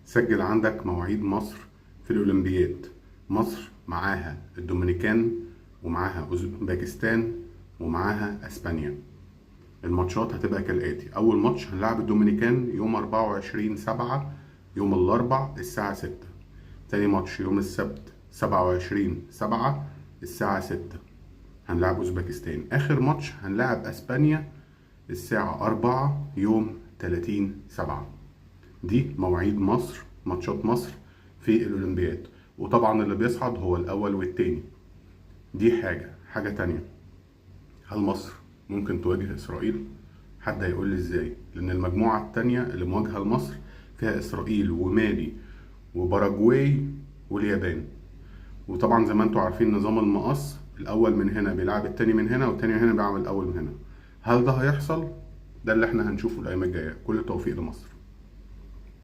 سجل عندك مواعيد مصر في الأولمبياد. مصر معاها الدومينيكان ومعاها أوزبكستان ومعاها أسبانيا. الماتشات هتبقى كالآتي: أول ماتش هنلعب الدومينيكان يوم 24/7 يوم الأربع الساعة 6. تاني ماتش يوم السبت 27/7 الساعة 6 هنلعب أوزبكستان. آخر ماتش هنلعب أسبانيا الساعة 4 يوم 30/7. دي مواعيد مصر، ماتشات مصر في الأولمبياد. وطبعا اللي بيصعد هو الأول والتاني. دي حاجة تانية، هل مصر ممكن تواجه إسرائيل؟ حد هيقول لي إزاي؟ لأن المجموعة التانية اللي مواجهة لمصر فيها إسرائيل ومالي وباراجواي واليابان. وطبعا زي ما انتوا عارفين نظام المقص، الأول من هنا بيلعب التاني من هنا والتاني من هنا بيلعب الأول من هنا. هل ده هيحصل؟ ده اللي احنا هنشوفه الأيام الجاية. كل التوفيق لمصر.